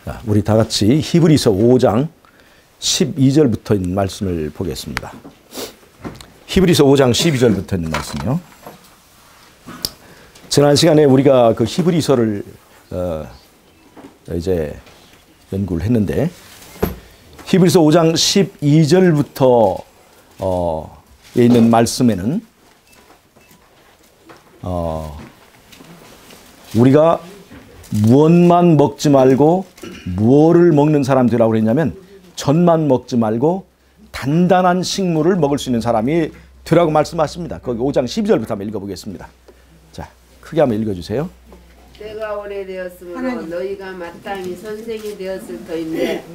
자, 우리 다 같이 히브리서 5장 12절부터 있는 말씀을 보겠습니다. 히브리서 5장 12절부터 있는 말씀이요. 지난 시간에 우리가 그 히브리서를 이제 연구를 했는데, 히브리서 5장 12절부터 있는 말씀에는 우리가 무엇만 먹지 말고 무엇을 먹는 사람 되라고 그랬냐면, 젖만 먹지 말고 단단한 식물을 먹을 수 있는 사람이 되라고 말씀하십니다. 거기 5장 12절부터 한번 읽어보겠습니다. 자, 크게 한번 읽어주세요. 때가 오래되었으므로 너희가 마땅히 선생이 되었을 터인데,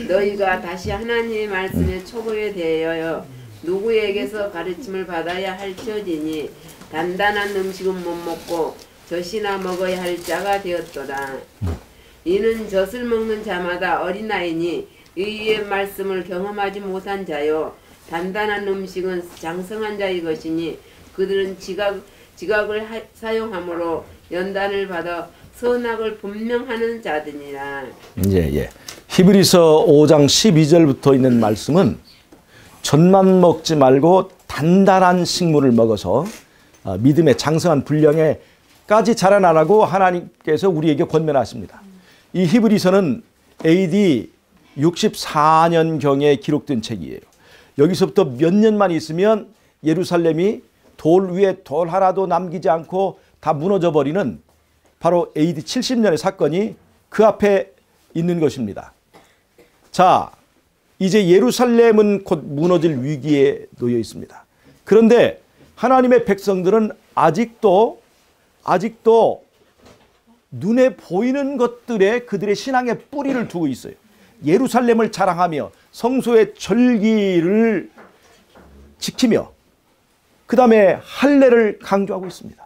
너희가 다시 하나님의 말씀의 초보에 대하여 누구에게서 가르침을 받아야 할지어지니 단단한 음식은 못 먹고 젖이나 먹어야 할 자가 되었도다. 이는 젖을 먹는 자마다 어린아이니 의의 말씀을 경험하지 못한 자요, 단단한 음식은 장성한 자의 것이니 그들은 지각을 사용함으로 연단을 받아 선악을 분명하는 자들이라. 히브리서 5장 12절부터 있는 말씀은 젖만 먹지 말고 단단한 식물을 먹어서 믿음의 장성한 분량에까지 자라나라고 하나님께서 우리에게 권면하십니다. 이 히브리서는 AD 64년경에 기록된 책이에요. 여기서부터 몇 년만 있으면 예루살렘이 돌 위에 돌 하나도 남기지 않고 다 무너져 버리는 바로 AD 70년의 사건이 그 앞에 있는 것입니다. 자, 이제 예루살렘은 곧 무너질 위기에 놓여 있습니다. 그런데 하나님의 백성들은 아직도 눈에 보이는 것들에 그들의 신앙의 뿌리를 두고 있어요. 예루살렘을 자랑하며 성소의 절기를 지키며 그 다음에 할례를 강조하고 있습니다.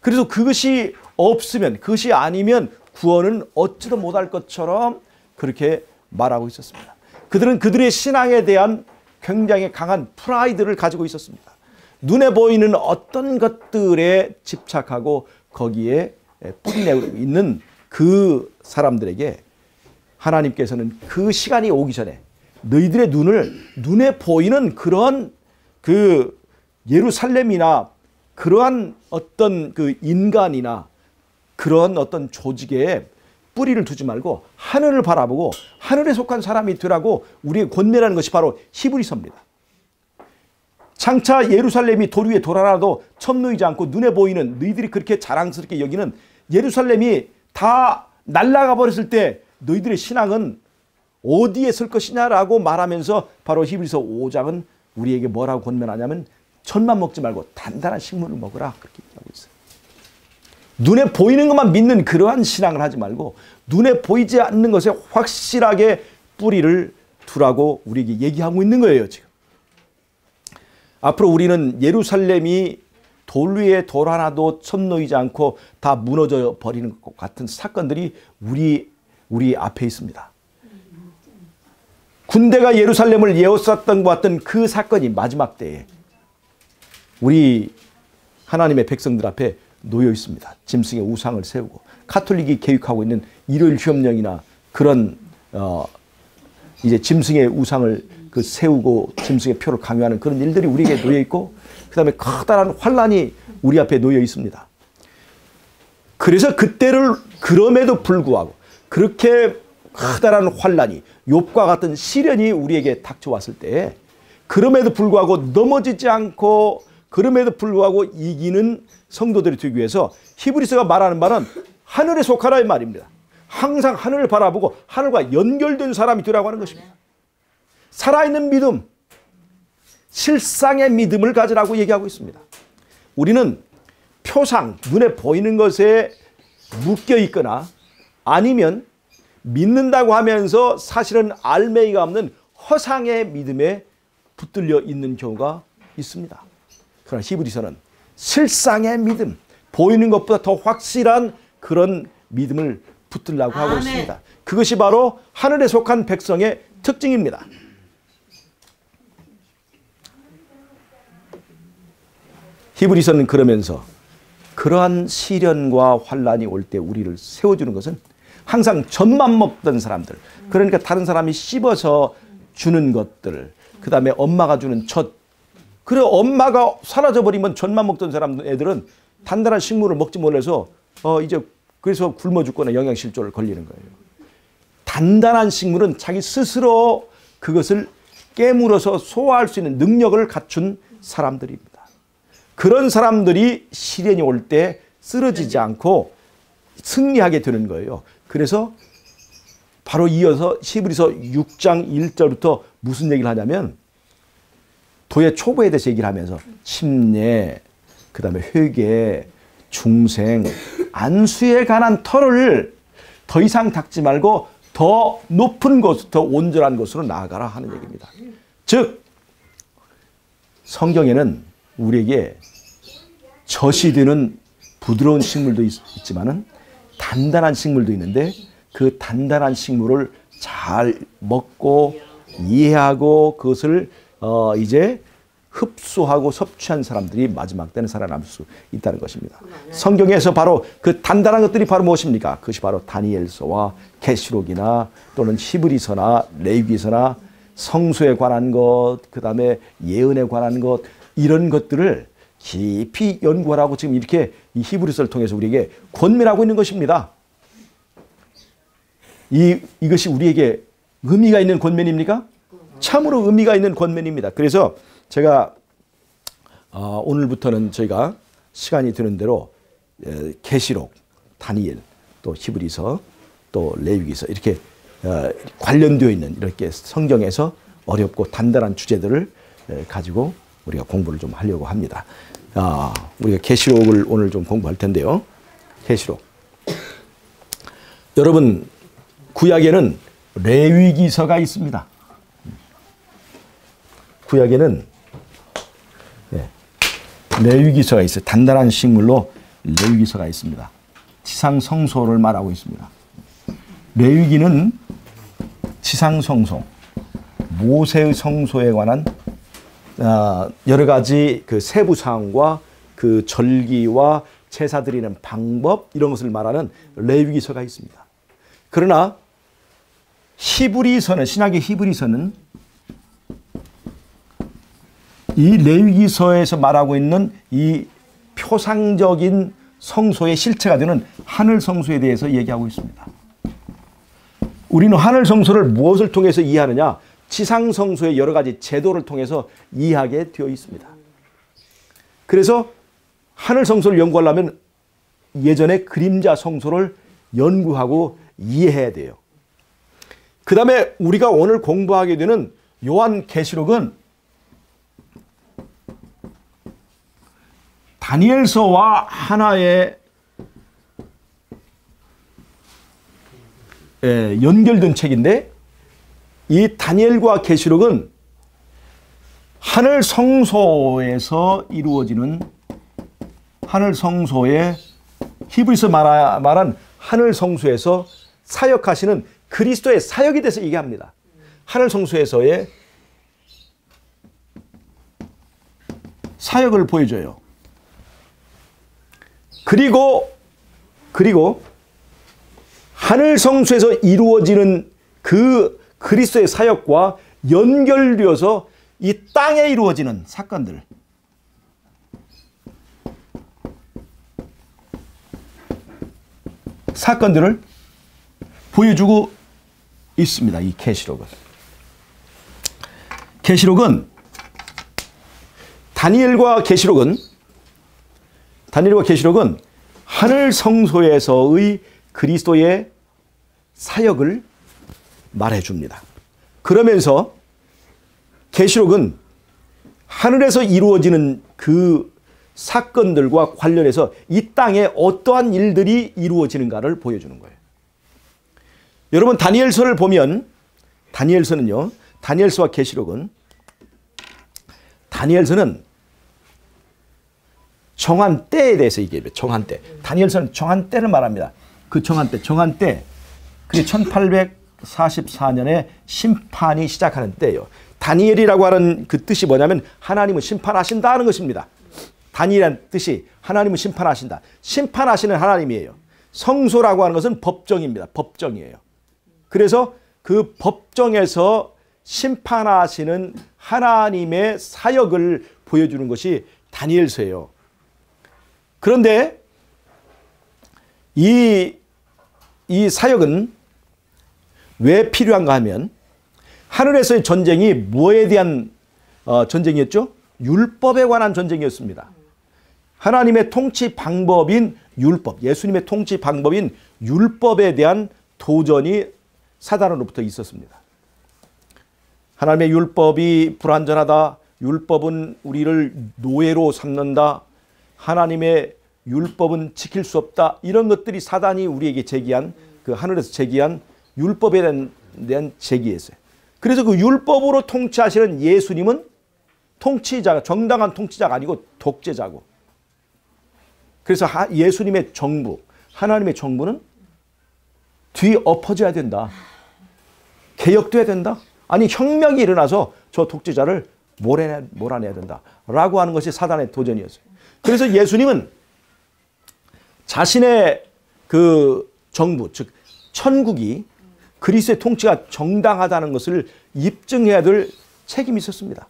그래서 그것이 없으면, 그것이 아니면 구원은 얻지도 못할 것처럼 그렇게 말하고 있었습니다. 그들은 그들의 신앙에 대한 굉장히 강한 프라이드를 가지고 있었습니다. 눈에 보이는 어떤 것들에 집착하고 거기에 뿌리내고 있는 그 사람들에게 하나님께서는 그 시간이 오기 전에 너희들의 눈에 보이는 그런 그 예루살렘이나 그러한 어떤 그 인간이나 그런 어떤 조직에 뿌리를 두지 말고 하늘을 바라보고 하늘에 속한 사람이 되라고 우리에게 권면하는 것이 바로 히브리서입니다. 장차 예루살렘이 돌 위에 돌 하나도 첨놓이지 않고 눈에 보이는, 너희들이 그렇게 자랑스럽게 여기는 예루살렘이 다 날아가 버렸을 때 너희들의 신앙은 어디에 설 것이냐라고 말하면서 바로 히브리서 5장은 우리에게 뭐라고 권면하냐면 젖만 먹지 말고 단단한 식물을 먹으라, 그렇게 얘기하고 있어요. 눈에 보이는 것만 믿는 그러한 신앙을 하지 말고 눈에 보이지 않는 것에 확실하게 뿌리를 두라고 우리에게 얘기하고 있는 거예요. 지금 앞으로 우리는 예루살렘이 돌 위에 돌 하나도 첨놓이지 않고 다 무너져 버리는 것 같은 사건들이 우리 앞에 있습니다. 군대가 예루살렘을 에워쌌던 것 같은 그 사건이 마지막 때에 우리 하나님의 백성들 앞에 놓여 있습니다. 짐승의 우상을 세우고 카톨릭이 계획하고 있는 일요일 휴업령이나 그런 이제 짐승의 우상을 세우고 짐승의 표를 강요하는 그런 일들이 우리에게 놓여 있고, 그 다음에 커다란 환란이 우리 앞에 놓여 있습니다. 그래서 그때를 그럼에도 불구하고 그렇게 커다란 환란이, 욥과 같은 시련이 우리에게 닥쳐왔을 때 그럼에도 불구하고 넘어지지 않고 그럼에도 불구하고 이기는 성도들이 되기 위해서 히브리서가 말하는 바는 하늘에 속하라 이 말입니다. 항상 하늘을 바라보고 하늘과 연결된 사람이 되라고 하는 것입니다. 살아있는 믿음, 실상의 믿음을 가지라고 얘기하고 있습니다. 우리는 표상, 눈에 보이는 것에 묶여 있거나 아니면 믿는다고 하면서 사실은 알맹이가 없는 허상의 믿음에 붙들려 있는 경우가 있습니다. 그러나 히브리서는 실상의 믿음, 보이는 것보다 더 확실한 그런 믿음을 붙들려고 하고 있습니다. 그것이 바로 하늘에 속한 백성의 특징입니다. 히브리서는 그러면서 그러한 시련과 환란이 올 때 우리를 세워주는 것은 항상 젖만 먹던 사람들, 그러니까 다른 사람이 씹어서 주는 것들, 그 다음에 엄마가 주는 젖, 그리고 엄마가 사라져버리면 젖만 먹던 사람 애들은 단단한 식물을 먹지 못해서 이제 그래서 굶어 죽거나 영양실조를 걸리는 거예요. 단단한 식물은 자기 스스로 그것을 깨물어서 소화할 수 있는 능력을 갖춘 사람들입니다. 그런 사람들이 시련이 올 때 쓰러지지 않고 승리하게 되는 거예요. 그래서 바로 이어서 히브리서 6장 1절부터 무슨 얘기를 하냐면 도의 초보에 대해서 얘기를 하면서 침례, 그 다음에 회개, 중생, 안수에 관한 터를 더 이상 닦지 말고 더 높은 곳, 더 온전한 곳으로 나아가라 하는 얘기입니다. 즉 성경에는 우리에게 젖이 되는 부드러운 식물도 있지만은 단단한 식물도 있는데 그 단단한 식물을 잘 먹고 이해하고 그것을 이제 흡수하고 섭취한 사람들이 마지막 때는 살아남을 수 있다는 것입니다. 성경에서 바로 그 단단한 것들이 바로 무엇입니까? 그것이 바로 다니엘서와 계시록이나 또는 히브리서나 레위기서나 성소에 관한 것, 그 다음에 예언에 관한 것, 이런 것들을 깊이 연구하라고 지금 이렇게 이 히브리서를 통해서 우리에게 권면하고 있는 것입니다. 이것이 우리에게 의미가 있는 권면입니까? 참으로 의미가 있는 권면입니다. 그래서 제가 오늘부터는 저희가 시간이 되는 대로 계시록, 다니엘, 또 히브리서, 또 레위기서 이렇게 관련되어 있는 이렇게 성경에서 어렵고 단단한 주제들을 가지고 우리가 공부를 좀 하려고 합니다. 우리가 계시록을 오늘 좀 공부할 텐데요. 계시록. 여러분 구약에는 레위기서가 있습니다. 구약에는 레위기서가 있어요. 단단한 식물로 레위기서가 있습니다. 지상성소를 말하고 있습니다. 레위기는 지상성소, 모세의 성소에 관한 여러 가지 그 세부 사항과 그 절기와 제사 드리는 방법 이런 것을 말하는 레위기서가 있습니다. 그러나 히브리서는 신약의 히브리서는 이 레위기서에서 말하고 있는 이 표상적인 성소의 실체가 되는 하늘 성소에 대해서 얘기하고 있습니다. 우리는 하늘 성소를 무엇을 통해서 이해하느냐? 지상 성소의 여러 가지 제도를 통해서 이해하게 되어 있습니다. 그래서 하늘 성소를 연구하려면 예전에 그림자 성소를 연구하고 이해해야 돼요. 그 다음에 우리가 오늘 공부하게 되는 요한계시록은 다니엘서와 하나의 연결된 책인데 이 다니엘과 계시록은 하늘 성소에서 이루어지는 하늘 성소의 히브리서 말한 하늘 성소에서 사역하시는 그리스도의 사역에 대해서 얘기합니다. 하늘 성소에서의 사역을 보여줘요. 그리고 하늘 성소에서 이루어지는 그 그리스도의 사역과 연결되어서 이 땅에 이루어지는 사건들을 보여주고 있습니다. 이 계시록은 다니엘과 계시록은 하늘 성소에서의 그리스도의 사역을 말해줍니다. 그러면서 계시록은 하늘에서 이루어지는 그 사건들과 관련해서 이 땅에 어떠한 일들이 이루어지는가를 보여주는 거예요. 여러분 다니엘서를 보면 다니엘서와 계시록은 다니엘서는 정한 때에 대해서 얘기해요. 정한 때. 다니엘서는 정한 때를 말합니다. 그 정한 때. 그게 1844년에 심판이 시작하는 때예요. 다니엘이라고 하는 그 뜻이 뭐냐면 하나님은 심판하신다는 것입니다. 다니엘이라는 뜻이 하나님은 심판하신다. 심판하시는 하나님이에요. 성소라고 하는 것은 법정입니다. 법정이에요. 그래서 그 법정에서 심판하시는 하나님의 사역을 보여주는 것이 다니엘서예요. 그런데 이 사역은 왜 필요한가 하면 하늘에서의 전쟁이 뭐에 대한 전쟁이었죠? 율법에 관한 전쟁이었습니다. 하나님의 통치 방법인 율법, 예수님의 통치 방법인 율법에 대한 도전이 사단으로부터 있었습니다. 하나님의 율법이 불완전하다. 율법은 우리를 노예로 삼는다. 하나님의 율법은 지킬 수 없다. 이런 것들이 사단이 우리에게 제기한 그 하늘에서 제기한 율법에 대한 제기였어요. 그래서 그 율법으로 통치하시는 예수님은 통치자가 정당한 통치자가 아니고 독재자고. 그래서 예수님의 정부, 하나님의 정부는 뒤엎어져야 된다. 개혁돼야 된다. 아니 혁명이 일어나서 저 독재자를 몰아내야 된다라고 하는 것이 사단의 도전이었어요. 그래서 예수님은 자신의 그 정부, 즉 천국이 그리스도의 통치가 정당하다는 것을 입증해야 될 책임이 있었습니다.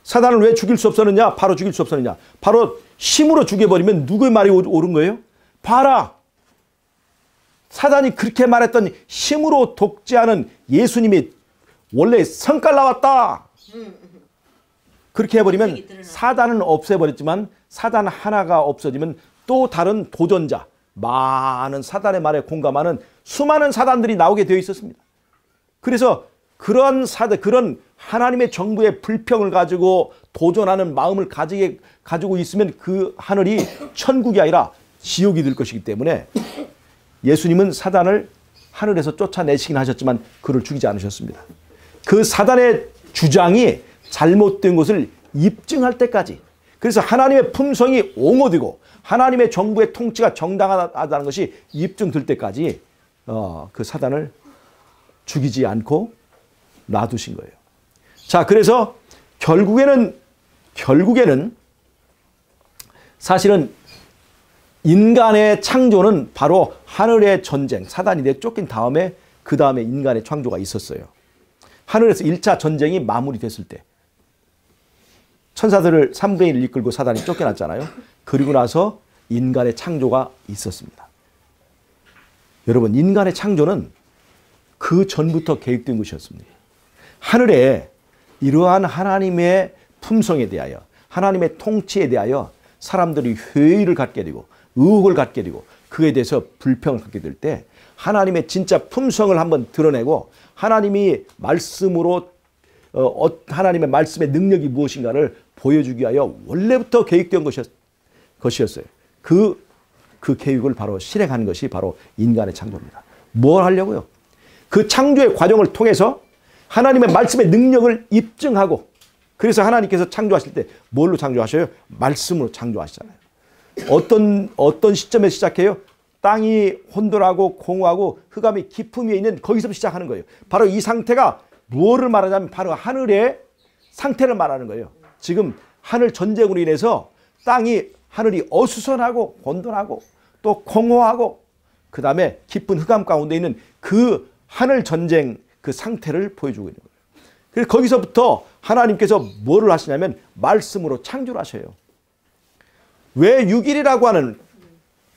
사단을 왜 죽일 수 없었느냐? 바로 죽일 수 없었느냐? 바로 힘으로 죽여버리면 누구의 말이 옳은 거예요? 봐라! 사단이 그렇게 말했던 힘으로 독재하는 예수님이 원래 성깔 나왔다! 그렇게 해버리면 사단은 없애버렸지만 사단 하나가 없어지면 또 다른 도전자, 많은 사단의 말에 공감하는 수많은 사단들이 나오게 되어 있었습니다. 그래서 그런 하나님의 정부의 불평을 가지고 도전하는 마음을 가지고 있으면 그 하늘이 천국이 아니라 지옥이 될 것이기 때문에 예수님은 사단을 하늘에서 쫓아내시긴 하셨지만 그를 죽이지 않으셨습니다. 그 사단의 주장이 잘못된 것을 입증할 때까지, 그래서 하나님의 품성이 옹호되고 하나님의 정부의 통치가 정당하다는 것이 입증될 때까지 그 사단을 죽이지 않고 놔두신 거예요. 자, 그래서 결국에는 사실은 인간의 창조는 바로 하늘의 전쟁, 사단이 내쫓긴 다음에 그 다음에 인간의 창조가 있었어요. 하늘에서 1차 전쟁이 마무리됐을 때 천사들을 3분의 1을 이끌고 사단이 쫓겨났잖아요. 그리고 나서 인간의 창조가 있었습니다. 여러분, 인간의 창조는 그 전부터 계획된 것이었습니다. 하늘에 이러한 하나님의 품성에 대하여, 하나님의 통치에 대하여 사람들이 회의를 갖게 되고 의혹을 갖게 되고 그에 대해서 불평을 갖게 될 때 하나님의 진짜 품성을 한번 드러내고 하나님이 말씀으로 하나님의 말씀의 능력이 무엇인가를 보여주기 위하여 원래부터 계획된 것이었어요. 그 계획을 바로 실행하는 것이 바로 인간의 창조입니다. 뭘 하려고요? 그 창조의 과정을 통해서 하나님의 말씀의 능력을 입증하고, 그래서 하나님께서 창조하실 때 뭘로 창조하셔요? 말씀으로 창조하시잖아요. 어떤 시점에 시작해요? 땅이 혼돈하고 공허하고 흑암이 깊음 위에 있는 거기서 시작하는 거예요. 바로 이 상태가 무엇을 말하냐면 바로 하늘의 상태를 말하는 거예요. 지금 하늘 전쟁으로 인해서 하늘이 어수선하고 혼돈하고 또 공허하고 그 다음에 깊은 흑암 가운데 있는 그 하늘 전쟁 그 상태를 보여주고 있는 거예요. 그래서 거기서부터 하나님께서 뭐를 하시냐면 말씀으로 창조를 하셔요. 왜 6일이라고 하는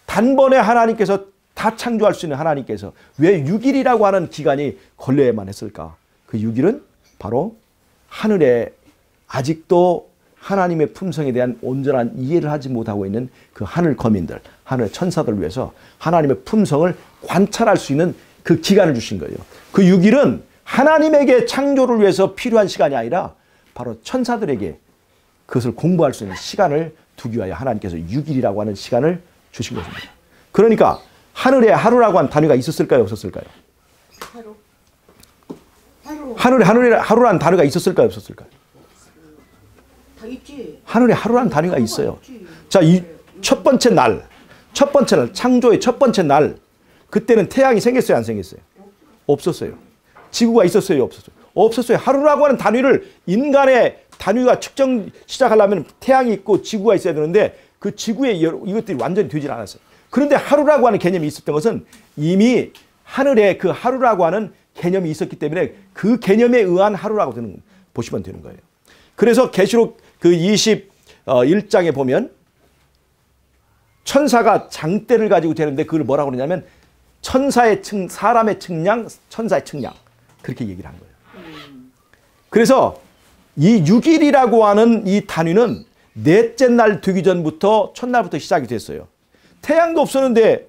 단번에 하나님께서 다 창조할 수 있는 하나님께서 왜 6일이라고 하는 기간이 걸려야만 했을까? 그 6일은 바로 하늘에 아직도 하나님의 품성에 대한 온전한 이해를 하지 못하고 있는 그 하늘 거민들, 하늘 천사들을 위해서 하나님의 품성을 관찰할 수 있는 그 기간을 주신 거예요. 그 6일은 하나님에게 창조를 위해서 필요한 시간이 아니라 바로 천사들에게 그것을 공부할 수 있는 시간을 두기 위하여 하나님께서 6일이라고 하는 시간을 주신 것입니다. 그러니까 하늘에 하루라고 하는 단위가 있었을까요? 없었을까요? 하늘에 하루라는 단위가 있었을까요? 없었을까요? 하늘에 하루라는 단위가 있어요. 자, 이 첫 번째 날, 창조의 첫 번째 날, 그때는 태양이 생겼어요? 안 생겼어요? 없었어요. 지구가 있었어요? 없었어요? 없었어요. 하루라고 하는 단위를, 인간의 단위가 측정 시작하려면 태양이 있고 지구가 있어야 되는데 그 지구에 이것들이 완전히 되질 않았어요. 그런데 하루라고 하는 개념이 있었던 것은 이미 하늘에 그 하루라고 하는 개념이 있었기 때문에 그 개념에 의한 하루라고 보시면 되는 거예요. 그래서 계시록 그 21장에 보면 천사가 장대를 가지고 되는데 그걸 뭐라고 그러냐면 사람의 측량, 천사의 측량. 그렇게 얘기를 한 거예요. 그래서 이 6일이라고 하는 이 단위는 넷째 날 되기 전부터 첫날부터 시작이 됐어요. 태양도 없었는데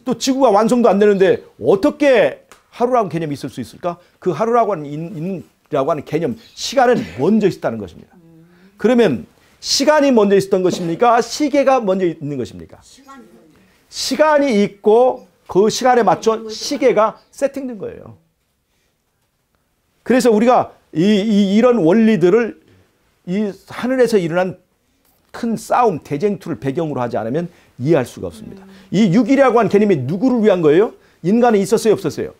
또 지구가 완성도 안 되는데 어떻게 하루라고 개념이 있을 수 있을까? 그 하루라고 하는 개념, 시간은 먼저 있었다는 것입니다. 그러면 시간이 먼저 있었던 것입니까? 시계가 먼저 있는 것입니까? 시간이 있고 그 시간에 맞춰 시계가 세팅된 거예요. 그래서 우리가 이런 원리들을 이 하늘에서 일어난 큰 싸움, 대쟁투를 배경으로 하지 않으면 이해할 수가 없습니다. 이 6일이라고 하는 개념이 누구를 위한 거예요? 인간은 있었어요, 없었어요?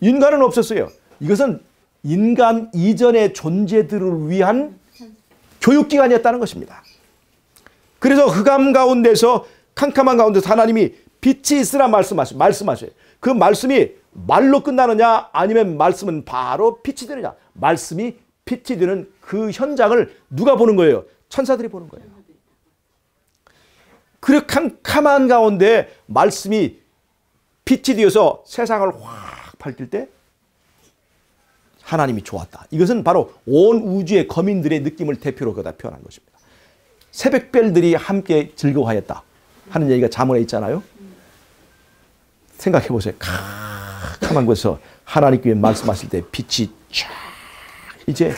인간은 없었어요. 이것은 인간 이전의 존재들을 위한 교육기관이었다는 것입니다. 그래서 흑암 가운데서 캄캄한 가운데서 하나님이 빛이 있으라 말씀하셔요. 그 말씀이 말로 끝나느냐 아니면 말씀은 바로 빛이 되느냐. 말씀이 빛이 되는 그 현장을 누가 보는 거예요? 천사들이 보는 거예요. 그 캄캄한 가운데 말씀이 빛이 되어서 세상을 확 밝힐 때 하나님이 좋았다. 이것은 바로 온 우주의 거민들의 느낌을 대표로 거다 표현한 것입니다. 새벽별들이 함께 즐거워하였다 하는 얘기가 잠언에 있잖아요. 생각해 보세요. 캄캄한 곳에서 하나님께 말씀하실 때 빛이 쫙 이제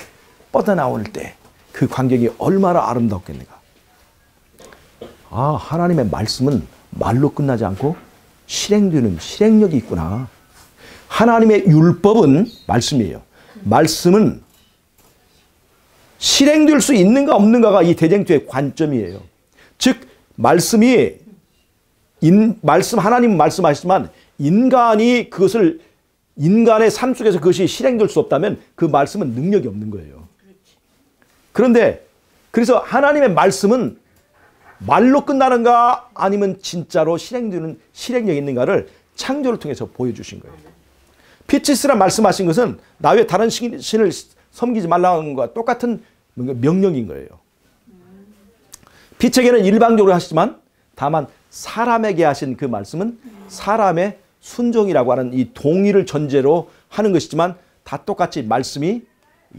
뻗어나올 때 그 광경이 얼마나 아름답겠는가. 아, 하나님의 말씀은 말로 끝나지 않고 실행되는 실행력이 있구나. 하나님의 율법은 말씀이에요. 말씀은 실행될 수 있는가 없는가가 이 대쟁투의 관점이에요. 즉 말씀이 하나님은 말씀하시지만 인간이 그것을 인간의 삶 속에서 그것이 실행될 수 없다면 그 말씀은 능력이 없는 거예요. 그런데 그래서 하나님의 말씀은 말로 끝나는가 아니면 진짜로 실행되는 실행력이 있는가를 창조를 통해서 보여주신 거예요. 빛이 있으라 말씀하신 것은 나 외에 다른 신을 섬기지 말라는 것과 똑같은 명령인 거예요. 빛에게는 일방적으로 하시지만 다만 사람에게 하신 그 말씀은 사람의 순종이라고 하는 이 동의를 전제로 하는 것이지만 다 똑같이 말씀이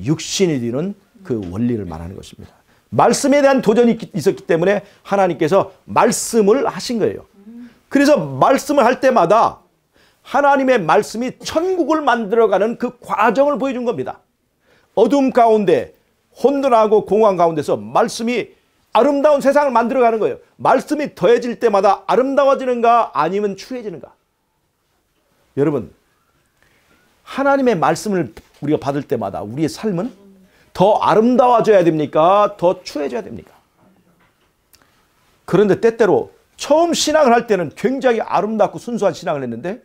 육신이 되는 그 원리를 말하는 것입니다. 말씀에 대한 도전이 있었기 때문에 하나님께서 말씀을 하신 거예요. 그래서 말씀을 할 때마다 하나님의 말씀이 천국을 만들어가는 그 과정을 보여준 겁니다. 어둠 가운데 혼돈하고 공허한 가운데서 말씀이 아름다운 세상을 만들어가는 거예요. 말씀이 더해질 때마다 아름다워지는가 아니면 추해지는가. 여러분, 하나님의 말씀을 우리가 받을 때마다 우리의 삶은 더 아름다워져야 됩니까? 더 추해져야 됩니까? 그런데 때때로 처음 신앙을 할 때는 굉장히 아름답고 순수한 신앙을 했는데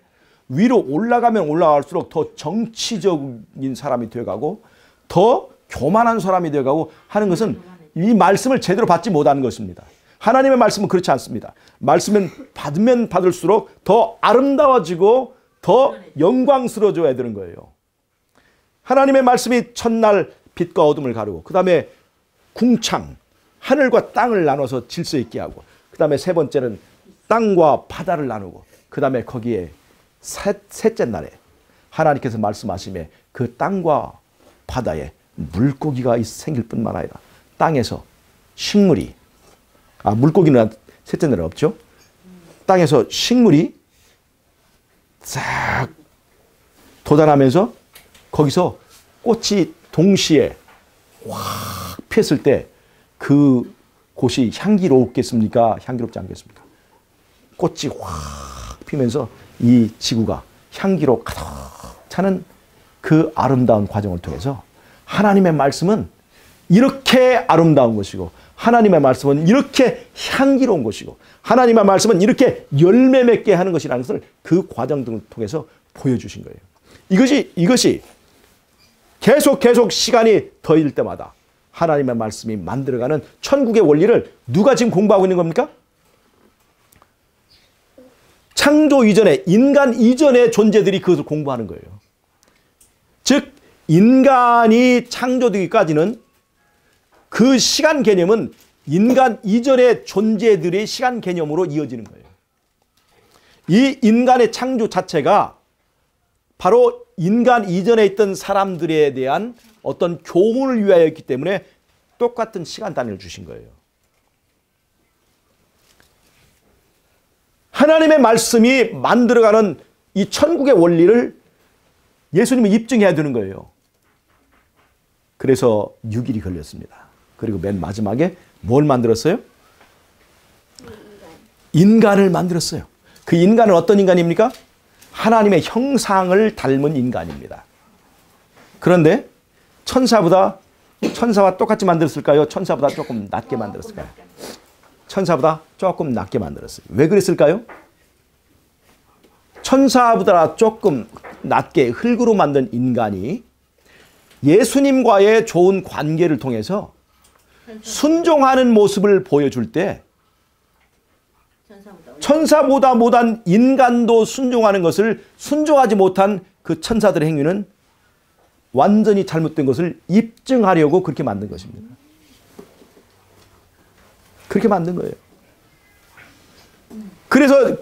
위로 올라가면 올라갈수록 더 정치적인 사람이 되어가고 더 교만한 사람이 되어가고 하는 것은 이 말씀을 제대로 받지 못하는 것입니다. 하나님의 말씀은 그렇지 않습니다. 말씀은 받으면 받을수록 더 아름다워지고 더 영광스러워져야 되는 거예요. 하나님의 말씀이 첫날 빛과 어둠을 가르고 그 다음에 궁창, 하늘과 땅을 나눠서 질서 있게 하고 그 다음에 세 번째는 땅과 바다를 나누고 그 다음에 거기에 셋째 날에 하나님께서 말씀하시며 그 땅과 바다에 물고기가 생길 뿐만 아니라 땅에서 식물이 물고기는 셋째 날에 없죠. 땅에서 식물이 싹 돋아나면서 거기서 꽃이 동시에 확 피었을 때 그 곳이 향기롭겠습니까? 향기롭지 않겠습니까? 꽃이 확 피면서 이 지구가 향기로 가득 차는 그 아름다운 과정을 통해서 하나님의 말씀은 이렇게 아름다운 것이고 하나님의 말씀은 이렇게 향기로운 것이고 하나님의 말씀은 이렇게 열매 맺게 하는 것이라는 것을 그 과정 등을 통해서 보여주신 거예요. 이것이 계속 시간이 더일 때마다 하나님의 말씀이 만들어가는 천국의 원리를 누가 지금 공부하고 있는 겁니까? 창조 이전에, 인간 이전의 존재들이 그것을 공부하는 거예요. 즉 인간이 창조되기까지는 그 시간 개념은 인간 이전의 존재들의 시간 개념으로 이어지는 거예요. 이 인간의 창조 자체가 바로 인간 이전에 있던 사람들에 대한 어떤 교훈을 위하여였기 때문에 똑같은 시간 단위를 주신 거예요. 하나님의 말씀이 만들어가는 이 천국의 원리를 예수님은 입증해야 되는 거예요. 그래서 6일이 걸렸습니다. 그리고 맨 마지막에 뭘 만들었어요? 인간을 만들었어요. 그 인간은 어떤 인간입니까? 하나님의 형상을 닮은 인간입니다. 그런데 천사와 똑같이 만들었을까요? 천사보다 조금 낮게 만들었을까요? 천사보다 조금 낮게 만들었어요. 왜 그랬을까요? 천사보다 조금 낮게 흙으로 만든 인간이 예수님과의 좋은 관계를 통해서 순종하는 모습을 보여줄 때 천사보다 못한 인간도 순종하는 것을 순종하지 못한 그 천사들의 행위는 완전히 잘못된 것을 입증하려고 그렇게 만든 것입니다. 그렇게 만든 거예요. 그래서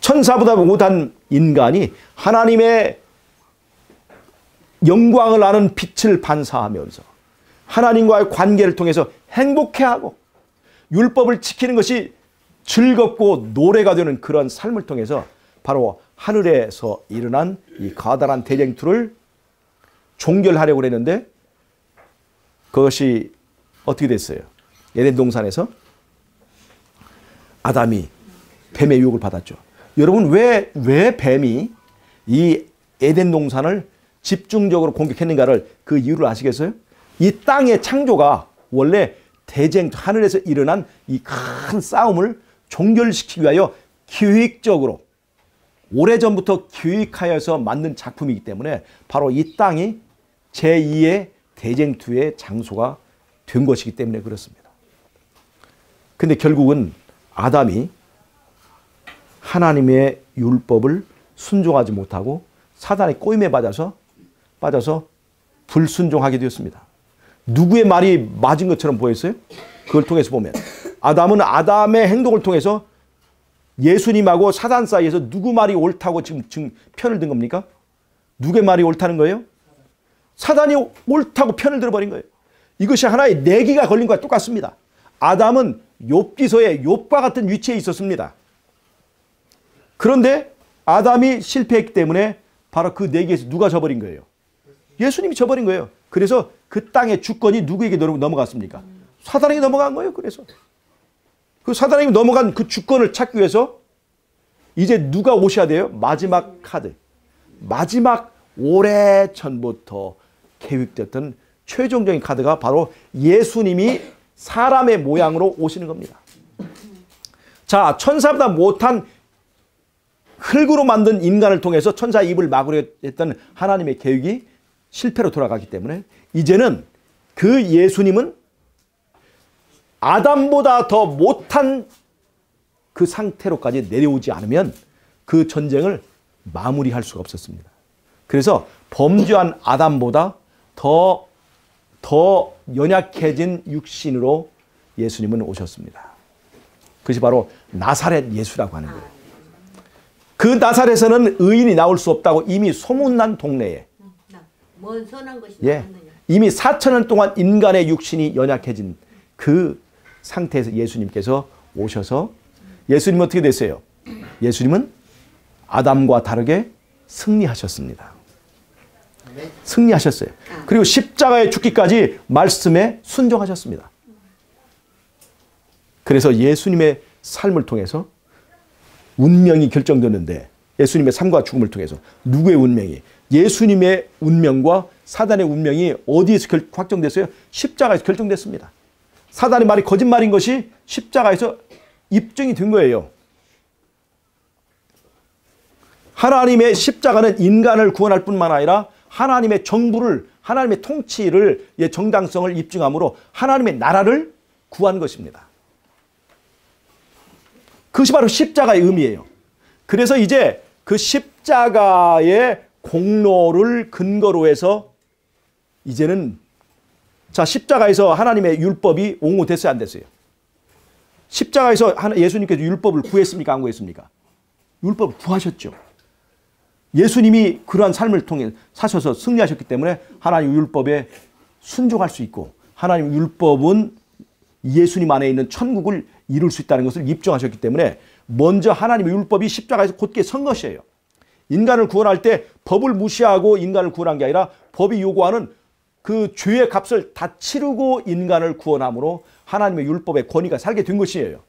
천사보다 못한 인간이 하나님의 영광을 아는 빛을 반사하면서 하나님과의 관계를 통해서 행복해하고 율법을 지키는 것이 즐겁고 노래가 되는 그런 삶을 통해서 바로 하늘에서 일어난 이 가다란 대쟁투를 종결하려고 했는데 그것이 어떻게 됐어요? 에덴 동산에서 아담이 뱀의 유혹을 받았죠. 여러분 왜 뱀이 이 에덴 동산을 집중적으로 공격했는가를 그 이유를 아시겠어요? 이 땅의 창조가 원래 대쟁투, 하늘에서 일어난 이 큰 싸움을 종결시키기 위하여 기획적으로 오래전부터 기획하여서 만든 작품이기 때문에 바로 이 땅이 제2의 대쟁투의 장소가 된 것이기 때문에 그렇습니다. 근데 결국은 아담이 하나님의 율법을 순종하지 못하고 사단의 꼬임에 빠져서 불순종하게 되었습니다. 누구의 말이 맞은 것처럼 보였어요? 그걸 통해서 보면 아담은 아담의 행동을 통해서 예수님하고 사단 사이에서 누구 말이 옳다고 지금 편을 든 겁니까? 누구의 말이 옳다는 거예요? 사단이 옳다고 편을 들어버린 거예요. 이것이 하나의 내기가 걸린 것과 똑같습니다. 아담은 욥기서에 욥과 같은 위치에 있었습니다. 그런데 아담이 실패했기 때문에 바로 그 내기에서 누가 져버린 거예요? 예수님이 져버린 거예요. 그래서 그 땅의 주권이 누구에게 넘어갔습니까? 사단에게 넘어간 거예요. 그래서 그 사단에게 넘어간 그 주권을 찾기 위해서 이제 누가 오셔야 돼요? 마지막 카드. 마지막 오래전부터 계획됐던 최종적인 카드가 바로 예수님이 사람의 모양으로 오시는 겁니다. 자, 천사보다 못한 흙으로 만든 인간을 통해서 천사의 입을 막으려 했던 하나님의 계획이 실패로 돌아가기 때문에 이제는 그 예수님은 아담보다 더 못한 그 상태로까지 내려오지 않으면 그 전쟁을 마무리할 수가 없었습니다. 그래서 범죄한 아담보다 더 연약해진 육신으로 예수님은 오셨습니다. 그것이 바로 나사렛 예수라고 하는 거예요. 그 나사렛에는 의인이 나올 수 없다고 이미 소문난 동네에 뭔 선한 것이 이미 4,000년 동안 인간의 육신이 연약해진 그 상태에서 예수님께서 오셔서 예수님은 어떻게 됐어요? 예수님은 아담과 다르게 승리하셨습니다. 승리하셨어요. 그리고 십자가에 죽기까지 말씀에 순종하셨습니다. 그래서 예수님의 삶을 통해서 운명이 결정되는데 예수님의 삶과 죽음을 통해서 누구의 운명이? 예수님의 운명과 사단의 운명이 어디에서 확정됐어요? 십자가에서 결정됐습니다. 사단의 말이 거짓말인 것이 십자가에서 입증이 된 거예요. 하나님의 십자가는 인간을 구원할 뿐만 아니라 하나님의 정부를, 하나님의 통치를, 정당성을 입증함으로 하나님의 나라를 구한 것입니다. 그것이 바로 십자가의 의미예요. 그래서 이제 그 십자가의 공로를 근거로 해서 이제는 자, 십자가에서 하나님의 율법이 옹호됐어요, 안 됐어요? 십자가에서 예수님께서 율법을 구했습니까, 안 구했습니까? 율법을 구하셨죠. 예수님이 그러한 삶을 통해 사셔서 승리하셨기 때문에 하나님 율법에 순종할 수 있고 하나님 율법은 예수님 안에 있는 천국을 이룰 수 있다는 것을 입증하셨기 때문에 먼저 하나님의 율법이 십자가에서 곧게 선 것이에요. 인간을 구원할 때 법을 무시하고 인간을 구원한 게 아니라 법이 요구하는 그 죄의 값을 다 치르고 인간을 구원함으로 하나님의 율법의 권위가 살게 된 것이에요.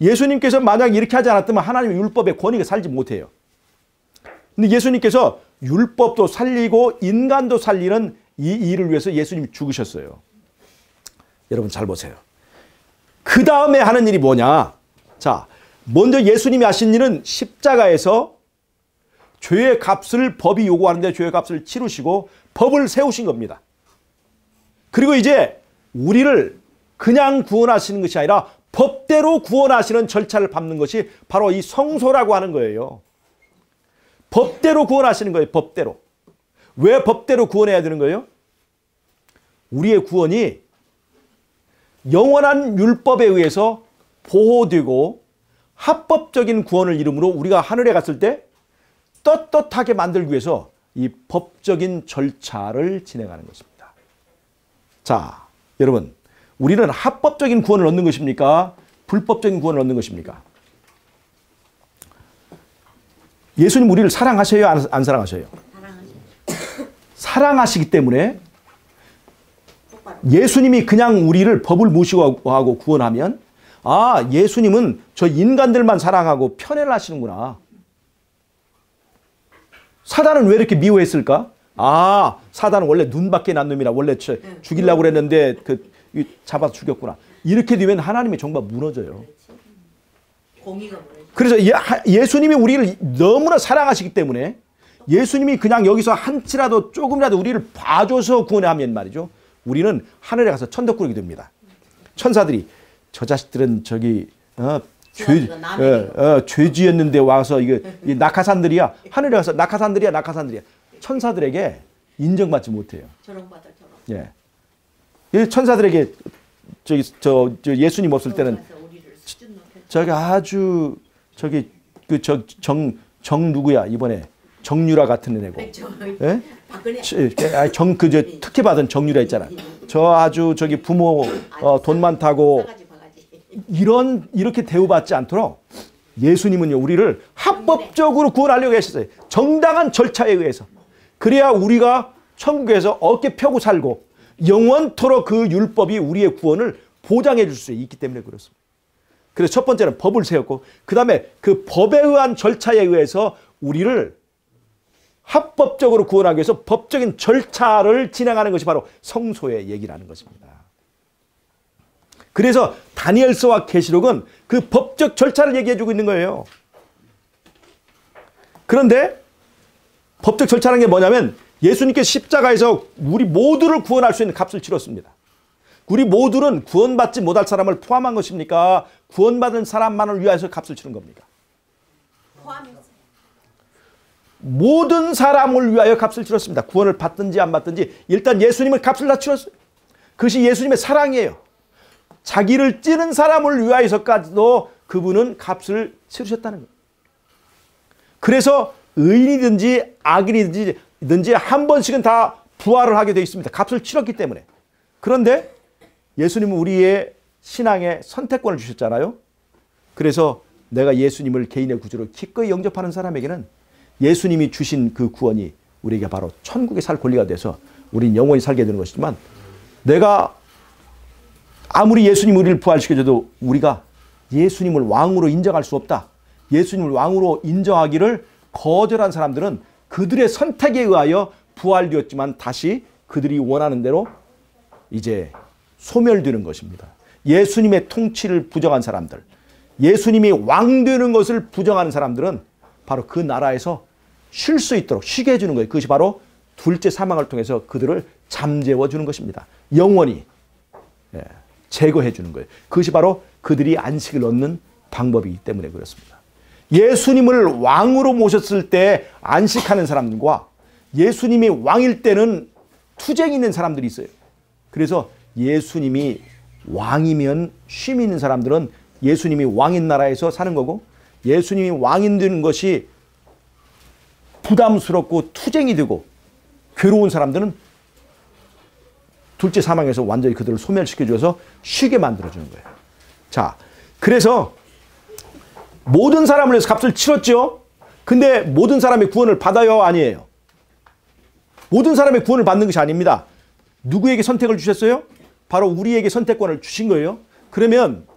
예수님께서 만약 이렇게 하지 않았다면 하나님의 율법의 권위가 살지 못해요. 근데 예수님께서 율법도 살리고 인간도 살리는 이 일을 위해서 예수님이 죽으셨어요. 여러분 잘 보세요. 그 다음에 하는 일이 뭐냐? 자, 먼저 예수님이 하신 일은 십자가에서 죄의 값을 법이 요구하는데 죄의 값을 치르시고 법을 세우신 겁니다. 그리고 이제 우리를 그냥 구원하시는 것이 아니라 법대로 구원하시는 절차를 밟는 것이 바로 이 성소라고 하는 거예요. 법대로 구원하시는 거예요. 법대로. 왜 법대로 구원해야 되는 거예요? 우리의 구원이 영원한 율법에 의해서 보호되고 합법적인 구원을 이루므로 우리가 하늘에 갔을 때 떳떳하게 만들기 위해서 이 법적인 절차를 진행하는 것입니다. 자, 여러분, 우리는 합법적인 구원을 얻는 것입니까? 불법적인 구원을 얻는 것입니까? 예수님 우리를 사랑하셔요? 안 사랑하셔요? 사랑하시기 때문에 예수님이 그냥 우리를 법을 무시하고 구원하면 아, 예수님은 저 인간들만 사랑하고 편애를 하시는구나. 사단은 왜 이렇게 미워했을까? 아, 사단은 원래 눈밖에 난 놈이라 원래 죽이려고 그랬는데 잡아서 죽였구나. 이렇게 되면 하나님의 정말 무너져요. 그래서 예수님이 우리를 너무나 사랑하시기 때문에 예수님이 그냥 여기서 한치라도 조금이라도 우리를 봐줘서 구원하면 말이죠. 우리는 하늘에 가서 천덕꾸러기 됩니다. 천사들이 저 자식들은 저기 죄지었는데 와서 이 낙하산들이야. 하늘에 가서 낙하산들이야. 천사들에게 인정받지 못해요. 예. 천사들에게 예수님 없을 때는 저기 아주 저기 정 누구야 이번에 정유라 같은 애고. 예? 특혜 받은 정유라 있잖아. 저 아주 저기 부모 돈 많다고 이렇게 대우받지 않도록 예수님은요 우리를 합법적으로 구원하려고 하셨어요. 정당한 절차에 의해서. 그래야 우리가 천국에서 어깨 펴고 살고 영원토록 그 율법이 우리의 구원을 보장해 줄 수 있기 때문에 그렇습니다. 그래서 첫 번째는 법을 세웠고 그 다음에 그 법에 의한 절차에 의해서 우리를 합법적으로 구원하기 위해서 법적인 절차를 진행하는 것이 바로 성소의 얘기라는 것입니다. 그래서 다니엘서와 계시록은 그 법적 절차를 얘기해주고 있는 거예요. 그런데 법적 절차라는 게 뭐냐면 예수님께서 십자가에서 우리 모두를 구원할 수 있는 값을 치렀습니다. 우리 모두는 구원받지 못할 사람을 포함한 것입니까? 구원받은 사람만을 위해서 값을 치른 겁니까? 포함했어요. 모든 사람을 위하여 값을 치렀습니다. 구원을 받든지 안 받든지 일단 예수님은 값을 다 치렀어요. 그것이 예수님의 사랑이에요. 자기를 찌는 사람을 위하여서까지도 그분은 값을 치르셨다는 거예요. 그래서 의인이든지 악인이든지 한 번씩은 다 부활을 하게 되어 있습니다. 값을 치렀기 때문에. 그런데 예수님은 우리의 신앙의 선택권을 주셨잖아요. 그래서 내가 예수님을 개인의 구주로 기꺼이 영접하는 사람에게는 예수님이 주신 그 구원이 우리에게 바로 천국에 살 권리가 돼서 우리는 영원히 살게 되는 것이지만 내가 아무리 예수님 우리를 부활시켜줘도 우리가 예수님을 왕으로 인정할 수 없다. 예수님을 왕으로 인정하기를 거절한 사람들은 그들의 선택에 의하여 부활되었지만 다시 그들이 원하는 대로 이제 소멸되는 것입니다. 예수님의 통치를 부정한 사람들, 예수님이 왕 되는 것을 부정하는 사람들은 바로 그 나라에서 쉴 수 있도록 쉬게 해주는 거예요. 그것이 바로 둘째 사망을 통해서 그들을 잠재워 주는 것입니다. 영원히 제거해 주는 거예요. 그것이 바로 그들이 안식을 얻는 방법이기 때문에 그렇습니다. 예수님을 왕으로 모셨을 때 안식하는 사람과 예수님이 왕일 때는 투쟁이 있는 사람들이 있어요. 그래서 예수님이 왕이면 쉼 있는 사람들은 예수님이 왕인 나라에서 사는 거고, 예수님이 왕인 되는 것이 부담스럽고 투쟁이 되고 괴로운 사람들은 둘째 사망에서 완전히 그들을 소멸시켜 줘서 쉬게 만들어 주는 거예요. 자, 그래서 모든 사람을 위해서 값을 치렀죠. 근데 모든 사람의 구원을 받아요, 아니에요? 모든 사람의 구원을 받는 것이 아닙니다. 누구에게 선택을 주셨어요? 바로 우리에게 선택권을 주신 거예요. 그러면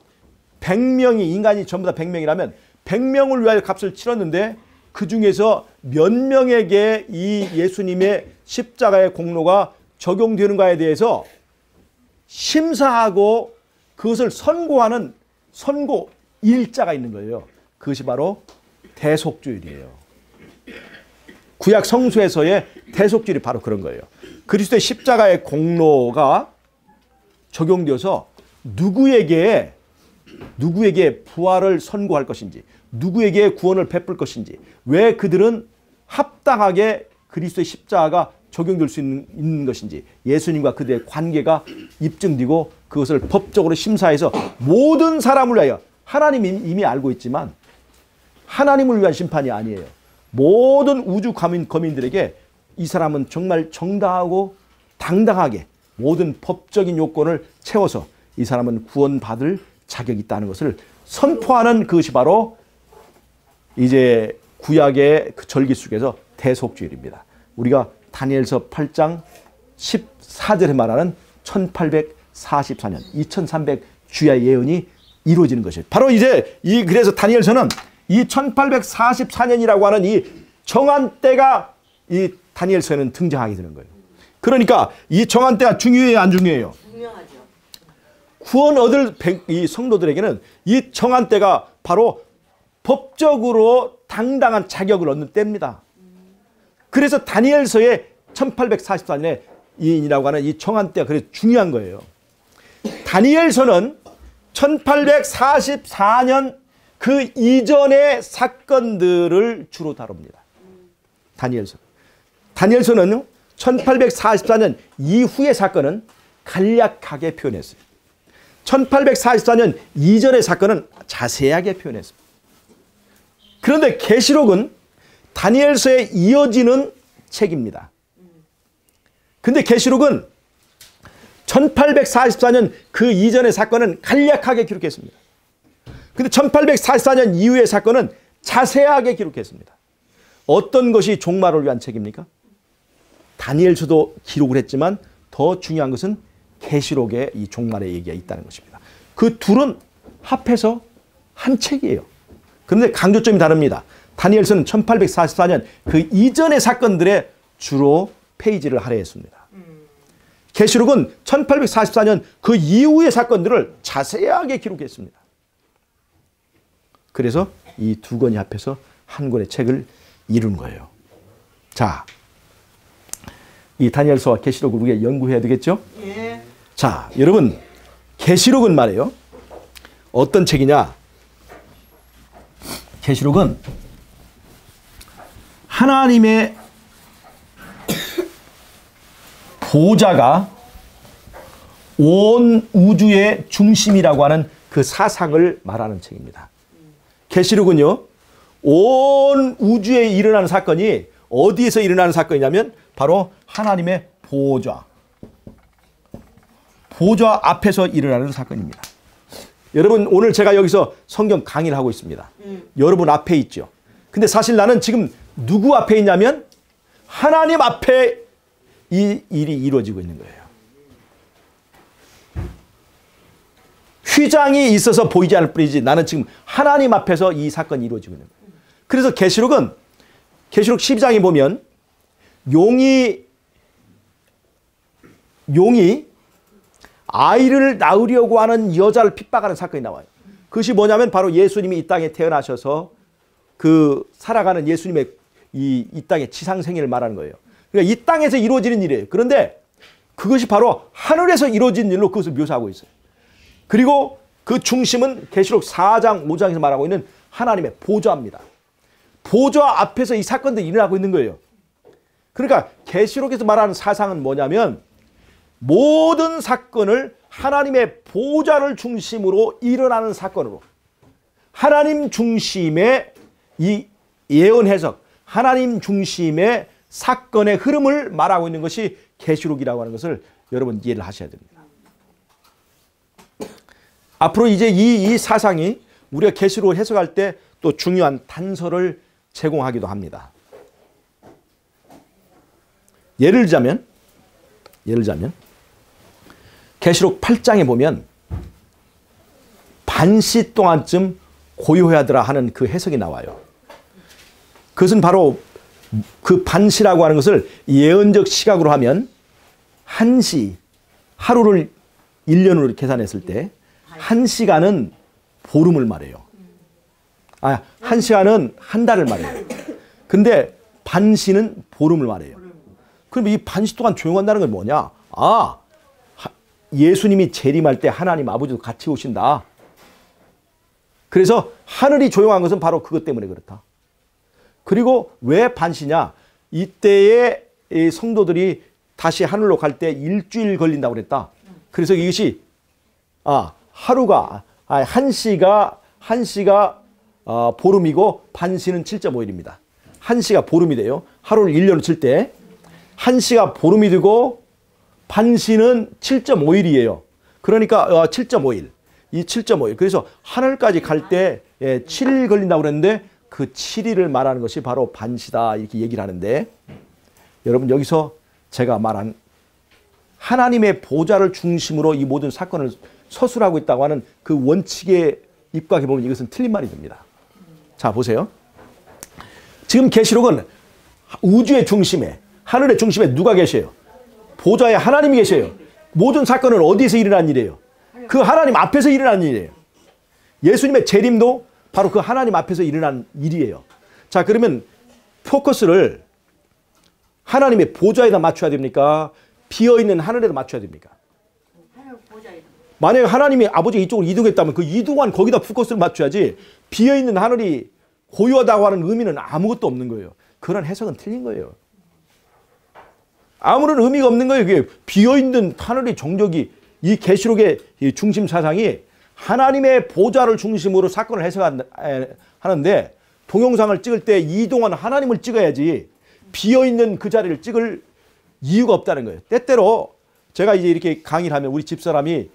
100명이, 인간이 전부 다 100명이라면 100명을 위하여 값을 치렀는데 그 중에서 몇 명에게 이 예수님의 십자가의 공로가 적용되는가에 대해서 심사하고 그것을 선고하는 선고 일자가 있는 거예요. 그것이 바로 대속죄율이에요. 구약 성수에서의 대속죄율이 바로 그런 거예요. 그리스도의 십자가의 공로가 적용되어서 누구에게 부활을 선고할 것인지, 누구에게 구원을 베풀 것인지, 왜 그들은 합당하게 그리스도의 십자가가 적용될 수 있는 것인지, 예수님과 그들의 관계가 입증되고 그것을 법적으로 심사해서 모든 사람을 위하여, 하나님이 이미 알고 있지만 하나님을 위한 심판이 아니에요. 모든 우주 거민들에게 이 사람은 정말 정당하고 당당하게 모든 법적인 요건을 채워서 이 사람은 구원받을 자격이 있다는 것을 선포하는 그것이 바로 이제 구약의 그 절기 속에서 대속죄율입니다. 우리가 다니엘서 8장 14절에 말하는 1844년 2300 주야의 예언이 이루어지는 것이에요. 바로 이제 그래서 다니엘서는 이 1844년이라고 하는 이 정한 때가 이 다니엘서에는 등장하게 되는 거예요. 그러니까 이 정한 때가 중요해요, 안 중요해요? 중요하죠. 구원 얻을 이 성도들에게는 이 정한 때가 바로 법적으로 당당한 자격을 얻는 때입니다. 그래서 다니엘서의 1844년에 이라고 하는 이 정한 때가 그래서 중요한 거예요. 다니엘서는 1844년 그 이전의 사건들을 주로 다룹니다. 다니엘서는요, 1844년 이후의 사건은 간략하게 표현했어요. 1844년 이전의 사건은 자세하게 표현했습니다. 그런데 계시록은 다니엘서에 이어지는 책입니다. 근데 계시록은 1844년 그 이전의 사건은 간략하게 기록했습니다. 근데 1844년 이후의 사건은 자세하게 기록했습니다. 어떤 것이 종말을 위한 책입니까? 다니엘서도 기록을 했지만 더 중요한 것은 계시록에 이 종말의 얘기가 있다는 것입니다. 그 둘은 합해서 한 책이에요. 그런데 강조점이 다릅니다. 다니엘서는 1844년 그 이전의 사건들에 주로 페이지를 할애했습니다. 계시록은 1844년 그 이후의 사건들을 자세하게 기록했습니다. 그래서 이 두 권이 합해서 한 권의 책을 이룬 거예요. 자, 이 다니엘서와 계시록을 우리가 연구해야 되겠죠? 예. 자, 여러분, 계시록은 말이에요. 어떤 책이냐? 계시록은 하나님의 보좌가 온 우주의 중심이라고 하는 그 사상을 말하는 책입니다. 계시록은요, 온 우주에 일어나는 사건이 어디에서 일어나는 사건이냐면 바로 하나님의 보좌 앞에서 일어나는 사건입니다. 여러분, 오늘 제가 여기서 성경 강의를 하고 있습니다. 여러분 앞에 있죠. 근데 사실 나는 지금 누구 앞에 있냐면 하나님 앞에 이 일이 이루어지고 있는 거예요. 휘장이 있어서 보이지 않을 뿐이지 나는 지금 하나님 앞에서 이 사건이 이루어지고 있는 거예요. 그래서 계시록 12장에 보면 용이 아이를 낳으려고 하는 여자를 핍박하는 사건이 나와요. 그것이 뭐냐면 바로 예수님이 이 땅에 태어나셔서 그 살아가는 예수님의 이 땅의 지상생애를 말하는 거예요. 그러니까 이 땅에서 이루어지는 일이에요. 그런데 그것이 바로 하늘에서 이루어진 일로 그것을 묘사하고 있어요. 그리고 그 중심은 계시록 4장, 5장에서 말하고 있는 하나님의 보좌입니다. 보좌 앞에서 이 사건들이 일어나고 있는 거예요. 그러니까 계시록에서 말하는 사상은 뭐냐면 모든 사건을 하나님의 보좌를 중심으로 일어나는 사건으로 하나님 중심의 이 예언 해석, 하나님 중심의 사건의 흐름을 말하고 있는 것이 계시록이라고 하는 것을 여러분 이해를 하셔야 됩니다. 앞으로 이제 이 사상이 우리가 계시록을 해석할 때 또 중요한 단서를 제공하기도 합니다. 예를 들자면 계시록 8장에 보면 반시 동안쯤 고요하더라 하는 그 해석이 나와요. 그것은 바로 그 반시라고 하는 것을 예언적 시각으로 하면 한시, 하루를 1년으로 계산했을 때 한 시간은 보름을 말해요. 한 시간은 한 달을 말해요. 근데 반시는 보름을 말해요. 그럼 이 반시 동안 조용한다는 건 뭐냐? 예수님이 재림할 때 하나님 아버지도 같이 오신다. 그래서 하늘이 조용한 것은 바로 그것 때문에 그렇다. 그리고 왜 반시냐? 이때의 성도들이 다시 하늘로 갈 때 일주일 걸린다고 그랬다. 그래서 이것이 하루가 한 시가 보름이고 반시는 7.5일입니다. 한 시가 보름이 돼요. 하루를 1년으로 칠 때 한 시가 보름이 되고 반시는 7.5일이에요. 그러니까 7.5일. 이 7.5일. 그래서 하늘까지 갈 때 7일 걸린다고 그랬는데 그 7일을 말하는 것이 바로 반시다 이렇게 얘기를 하는데 여러분 여기서 제가 말한 하나님의 보좌를 중심으로 이 모든 사건을 서술하고 있다고 하는 그 원칙에 입각해 보면 이것은 틀린 말이 됩니다. 자 보세요. 지금 계시록은 우주의 중심에 하늘의 중심에 누가 계셔요? 보좌에 하나님이 계셔요. 모든 사건은 어디서 일어난 일이에요? 그 하나님 앞에서 일어난 일이에요. 예수님의 재림도 바로 그 하나님 앞에서 일어난 일이에요. 자 그러면 포커스를 하나님의 보좌에다 맞춰야 됩니까? 비어있는 하늘에다 맞춰야 됩니까? 만약에 하나님이 아버지가 이쪽으로 이동했다면 그 이동한 거기다 포커스를 맞춰야지 비어있는 하늘이 고요하다고 하는 의미는 아무것도 없는 거예요. 그런 해석은 틀린 거예요. 아무런 의미가 없는 거예요. 그게 비어있는 하늘의 정적이 이 계시록의 중심 사상이 하나님의 보좌를 중심으로 사건을 해석하는데 동영상을 찍을 때 이동한 하나님을 찍어야지 비어있는 그 자리를 찍을 이유가 없다는 거예요. 때때로 제가 이제 이렇게 강의를 하면 우리 집사람이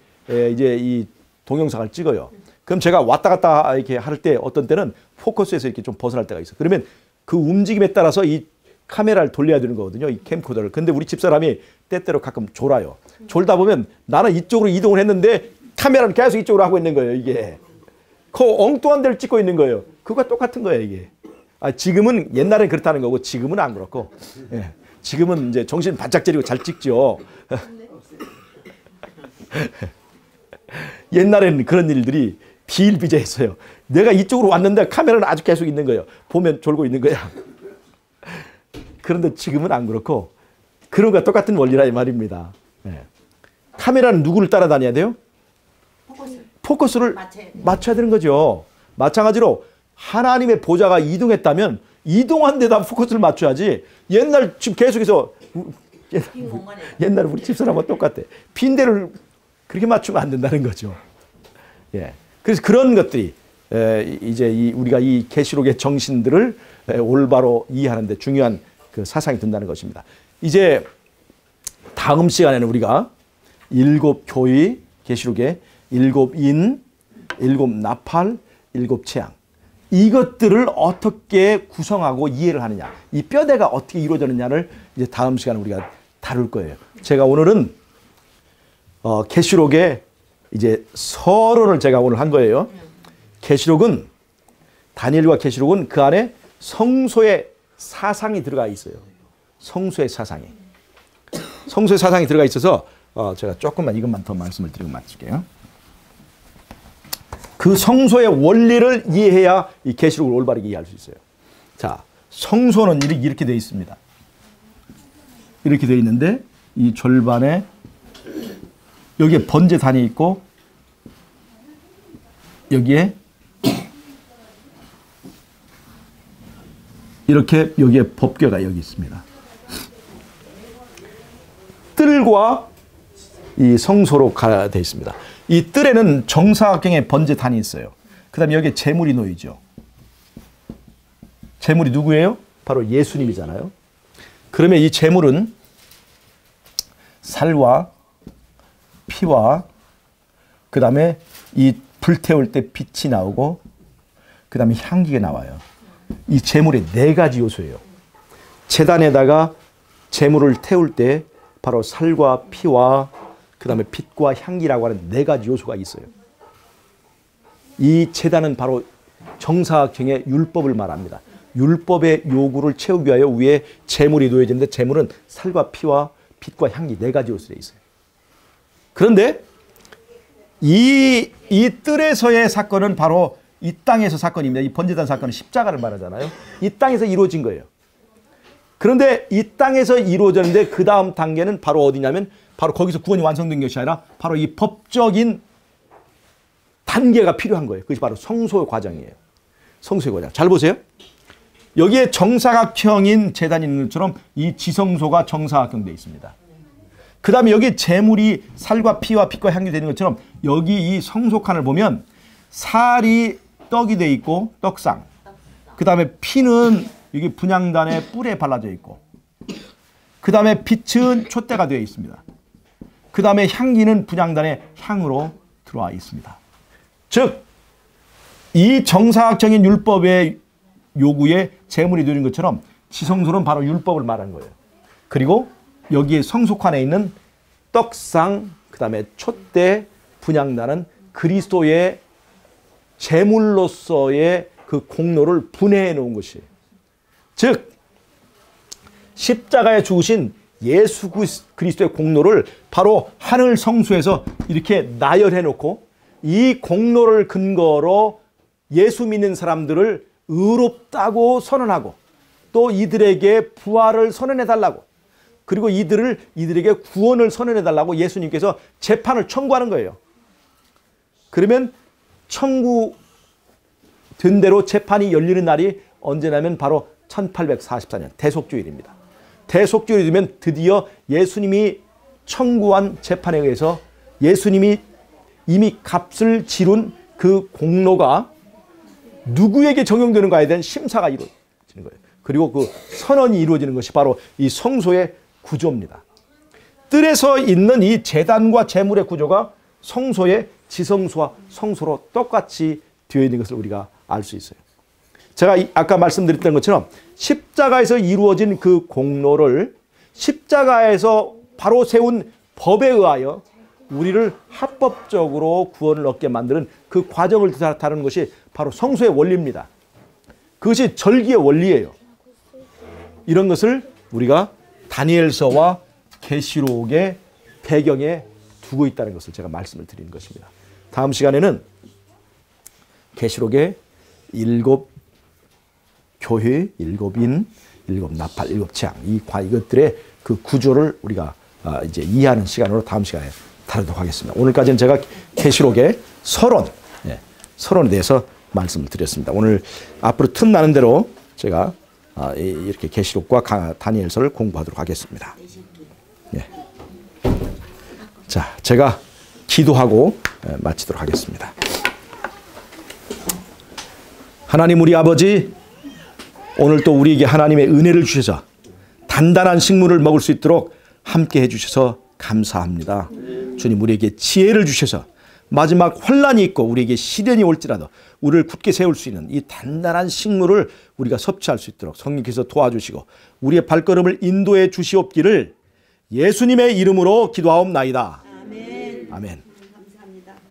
이제 이 동영상을 찍어요. 그럼 제가 왔다 갔다 이렇게 할 때 어떤 때는 포커스에서 이렇게 좀 벗어날 때가 있어요. 그러면 그 움직임에 따라서 이 카메라를 돌려야 되는 거거든요. 이 캠코더를. 근데 우리 집사람이 때때로 가끔 졸아요. 졸다 보면 나는 이쪽으로 이동을 했는데 카메라는 계속 이쪽으로 하고 있는 거예요. 이게. 그 엉뚱한 데를 찍고 있는 거예요. 그거가 똑같은 거예요. 이게. 지금은 옛날엔 그렇다는 거고 지금은 안 그렇고. 예. 지금은 이제 정신 바짝 차리고 잘 찍죠. 옛날에는 그런 일들이 비일비재했어요. 내가 이쪽으로 왔는데 카메라는 아주 계속 있는 거예요. 보면 졸고 있는 거야. 그런데 지금은 안 그렇고 그런 거와 똑같은 원리라 이 말입니다. 네. 카메라는 누구를 따라다녀야 돼요? 포커스를 맞춰야 되는 거죠. 마찬가지로 하나님의 보좌가 이동했다면 이동한 데다 포커스를 맞춰야지 옛날 지금 계속해서 옛날 우리 집사람과 똑같아. 빈대를 그렇게 맞추면 안 된다는 거죠. 예. 그래서 그런 것들이 이제 우리가 이 계시록의 정신들을 올바로 이해하는 데 중요한 그 사상이 된다는 것입니다. 이제 다음 시간에는 우리가 7교의 계시록의 7인, 7나팔, 7재앙 이것들을 어떻게 구성하고 이해를 하느냐, 이 뼈대가 어떻게 이루어졌느냐를 이제 다음 시간에 우리가 다룰 거예요. 제가 오늘은 계시록의 이제 서론을 제가 오늘 한 거예요. 계시록은 다니엘과 계시록은 그 안에 성소의 사상이 들어가 있어요. 성소의 사상이 들어가 있어서 제가 조금만 이것만 더 말씀을 드리고 마칠게요. 그 성소의 원리를 이해해야 이 계시록을 올바르게 이해할 수 있어요. 자, 성소는 이렇게 되어 있습니다. 이렇게 되어 있는데 이 절반에 여기에 번제단이 있고 여기에 이렇게 여기에 법궤가 여기 있습니다. 뜰과 이 성소로 되어 있습니다. 이 뜰에는 정사각형의 번제단이 있어요. 그 다음에 여기에 제물이 놓이죠. 제물이 누구예요? 바로 예수님이잖아요. 그러면 이 제물은 살과 피와 그 다음에 이 불태울 때 빛이 나오고 그 다음에 향기가 나와요. 이 제물의 4가지 요소예요. 제단에다가 제물을 태울 때 바로 살과 피와 그 다음에 빛과 향기라고 하는 4가지 요소가 있어요. 이 제단은 바로 정사각형의 율법을 말합니다. 율법의 요구를 채우기 위하여 위에 제물이 놓여지는데 제물은 살과 피와 빛과 향기 4가지 요소에 있어요. 그런데 이 뜰에서의 사건은 바로 이 땅에서 사건입니다. 이 번제단 사건은 십자가를 말하잖아요. 이 땅에서 이루어진 거예요. 그런데 이 땅에서 이루어졌는데 그 다음 단계는 바로 어디냐면 바로 거기서 구원이 완성된 것이 아니라 바로 이 법적인 단계가 필요한 거예요. 그것이 바로 성소의 과정이에요. 성소의 과정. 잘 보세요. 여기에 정사각형인 제단이 있는 것처럼 이 지성소가 정사각형되어 있습니다. 그 다음에 여기 제물이 살과 피와 빛과 향기 되는 것처럼 여기 이 성소칸을 보면 살이 떡이 되어 있고 떡상, 그 다음에 피는 여기 분향단의 뿔에 발라져 있고 그 다음에 빛은 촛대가 되어 있습니다. 그 다음에 향기는 분향단의 향으로 들어와 있습니다. 즉 이 정사각형인 율법의 요구에 제물이 되는 것처럼 지성소는 바로 율법을 말하는 거예요. 그리고 여기에 성소칸에 있는 떡상, 그 다음에 촛대, 분향단은 그리스도의 제물로서의 그 공로를 분해해 놓은 것이에요. 즉 십자가에 죽으신 예수 그리스도의 공로를 바로 하늘 성소에서 이렇게 나열해 놓고 이 공로를 근거로 예수 믿는 사람들을 의롭다고 선언하고 또 이들에게 부활을 선언해 달라고 그리고 이들에게 구원을 선언해 달라고 예수님께서 재판을 청구하는 거예요. 그러면 청구된 대로 재판이 열리는 날이 언제냐면 바로 1844년 대속주일입니다. 대속주일이 되면 드디어 예수님이 청구한 재판에 의해서 예수님이 이미 값을 치른 그 공로가 누구에게 적용되는가에 대한 심사가 이루어지는 거예요. 그리고 그 선언이 이루어지는 것이 바로 이 성소의 구조입니다. 뜰에서 있는 이 제단과 제물의 구조가 성소의 지성소와 성소로 똑같이 되어 있는 것을 우리가 알 수 있어요. 제가 아까 말씀드렸던 것처럼 십자가에서 이루어진 그 공로를 십자가에서 바로 세운 법에 의하여 우리를 합법적으로 구원을 얻게 만드는 그 과정을 다루는 것이 바로 성소의 원리입니다. 그것이 절기의 원리예요. 이런 것을 우리가 다니엘서와 계시록의 배경에 두고 있다는 것을 제가 말씀을 드리는 것입니다. 다음 시간에는 계시록의 7 교회, 7인, 7 나팔, 7 재앙 이것들의 그 구조를 우리가 이제 이해하는 시간으로 다음 시간에 다루도록 하겠습니다. 오늘까지는 제가 계시록의 서론에 대해서 말씀을 드렸습니다. 오늘 앞으로 틈나는 대로 제가 이렇게 계시록과 다니엘서를 공부하도록 하겠습니다. 예. 자, 제가 기도하고 마치도록 하겠습니다. 하나님 우리 아버지, 오늘 또 우리에게 하나님의 은혜를 주셔서 단단한 식물을 먹을 수 있도록 함께 해주셔서 감사합니다. 주님 우리에게 지혜를 주셔서 마지막 환난이 있고 우리에게 시련이 올지라도 우리를 굳게 세울 수 있는 이 단단한 식물을 우리가 섭취할 수 있도록 성령께서 도와주시고 우리의 발걸음을 인도해 주시옵기를 예수님의 이름으로 기도하옵나이다. 아멘. 아멘.